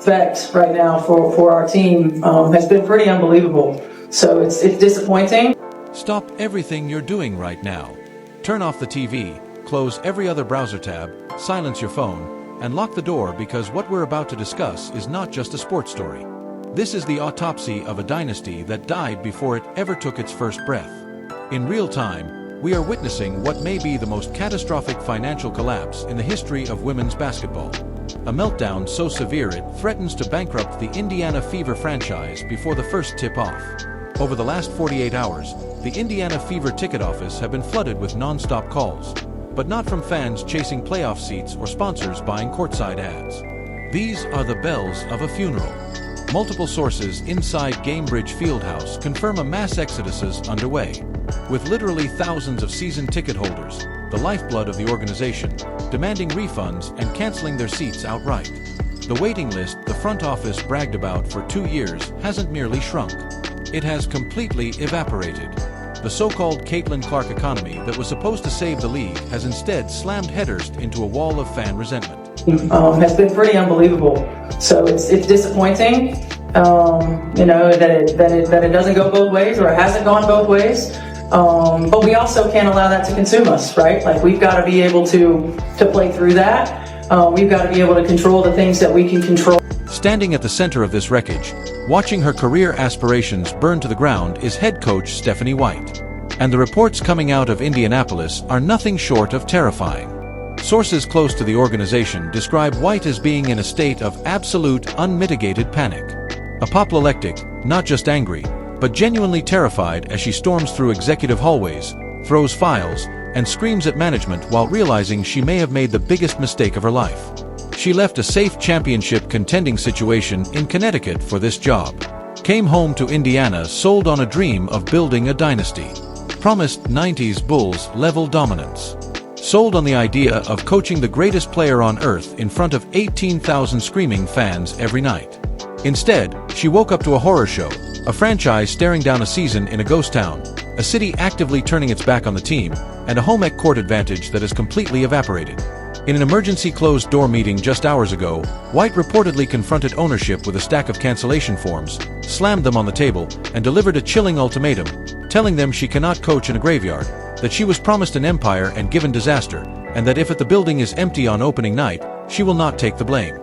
effect right now for our team has been pretty unbelievable. So it's disappointing. Stop everything you're doing right now. Turn off the TV, close every other browser tab, silence your phone, and lock the door, because what we're about to discuss is not just a sports story. This is the autopsy of a dynasty that died before it ever took its first breath. In real time, we are witnessing what may be the most catastrophic financial collapse in the history of women's basketball. A meltdown so severe it threatens to bankrupt the Indiana Fever franchise before the first tip-off. Over the last 48 hours, the Indiana Fever ticket office have been flooded with non-stop calls, but not from fans chasing playoff seats or sponsors buying courtside ads. These are the bells of a funeral. Multiple sources inside Gamebridge Fieldhouse confirm a mass exodus is underway, with literally thousands of season ticket holders, the lifeblood of the organization, demanding refunds and canceling their seats outright. The waiting list the front office bragged about for 2 years hasn't merely shrunk. It has completely evaporated. The so-called Caitlin Clark economy that was supposed to save the league has instead slammed headfirst into a wall of fan resentment. Has been pretty unbelievable. So it's disappointing, that it doesn't go both ways, or it hasn't gone both ways. But we also can't allow that to consume us, right? Like, we've got to be able to play through that. We've got to be able to control the things that we can control. Standing at the center of this wreckage, watching her career aspirations burn to the ground, is head coach Stephanie White. And the reports coming out of Indianapolis are nothing short of terrifying. Sources close to the organization describe White as being in a state of absolute, unmitigated panic. Apoplectic, not just angry, but genuinely terrified as she storms through executive hallways, throws files, and screams at management while realizing she may have made the biggest mistake of her life. She left a safe championship contending situation in Connecticut for this job. Came home to Indiana sold on a dream of building a dynasty. Promised 90s Bulls-level dominance. Sold on the idea of coaching the greatest player on earth in front of 18,000 screaming fans every night. Instead, she woke up to a horror show, a franchise staring down a season in a ghost town, a city actively turning its back on the team, and a home court advantage that has completely evaporated. In an emergency closed-door meeting just hours ago, White reportedly confronted ownership with a stack of cancellation forms, slammed them on the table, and delivered a chilling ultimatum, telling them she cannot coach in a graveyard, that she was promised an empire and given disaster, and that if the building is empty on opening night, she will not take the blame.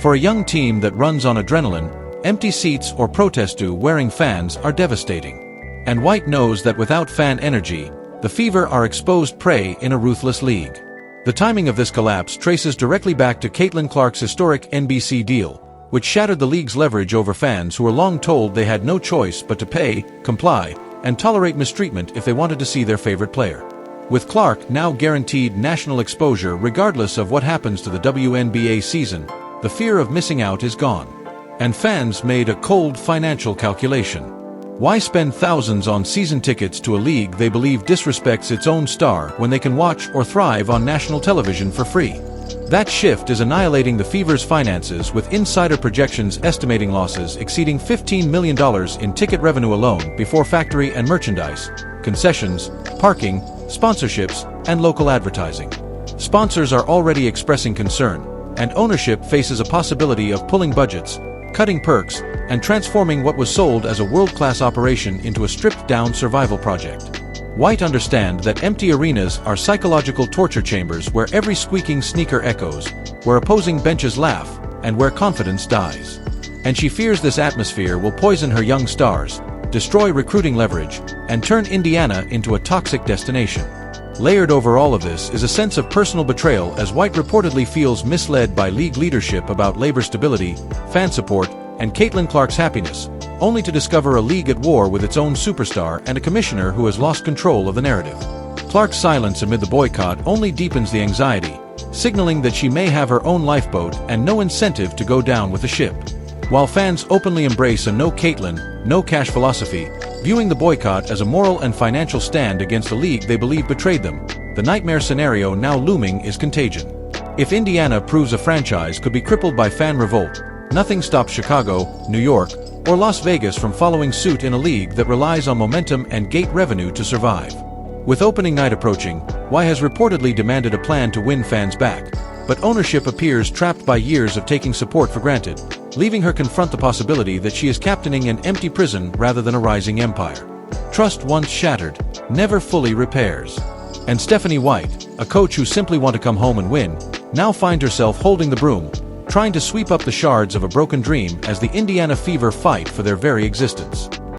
For a young team that runs on adrenaline, empty seats or protest-wearing fans are devastating. And White knows that without fan energy, the Fever are exposed prey in a ruthless league. The timing of this collapse traces directly back to Caitlin Clark's historic NBC deal, which shattered the league's leverage over fans who were long told they had no choice but to pay, comply, and tolerate mistreatment if they wanted to see their favorite player. With Clark now guaranteed national exposure regardless of what happens to the WNBA season, the fear of missing out is gone. And fans made a cold financial calculation. Why spend thousands on season tickets to a league they believe disrespects its own star when they can watch or thrive on national television for free? That shift is annihilating the Fever's finances, with insider projections estimating losses exceeding $15 million in ticket revenue alone before factory and merchandise, concessions, parking, sponsorships, and local advertising. Sponsors are already expressing concern, and ownership faces a possibility of pulling budgets, cutting perks, and transforming what was sold as a world-class operation into a stripped-down survival project. White understands that empty arenas are psychological torture chambers where every squeaking sneaker echoes, where opposing benches laugh, and where confidence dies. And she fears this atmosphere will poison her young stars, destroy recruiting leverage, and turn Indiana into a toxic destination. Layered over all of this is a sense of personal betrayal, as White reportedly feels misled by league leadership about labor stability, fan support, and Caitlin Clark's happiness, only to discover a league at war with its own superstar and a commissioner who has lost control of the narrative. Clark's silence amid the boycott only deepens the anxiety, signaling that she may have her own lifeboat and no incentive to go down with the ship. While fans openly embrace a no Caitlin, no cash philosophy, viewing the boycott as a moral and financial stand against a league they believe betrayed them, the nightmare scenario now looming is contagion. If Indiana proves a franchise could be crippled by fan revolt, nothing stops Chicago, New York, or Las Vegas from following suit in a league that relies on momentum and gate revenue to survive. With opening night approaching, White has reportedly demanded a plan to win fans back, but ownership appears trapped by years of taking support for granted, leaving her confront the possibility that she is captaining an empty prison rather than a rising empire. Trust once shattered, never fully repairs. And Stephanie White, a coach who simply wants to come home and win, now finds herself holding the broom, trying to sweep up the shards of a broken dream as the Indiana Fever fight for their very existence.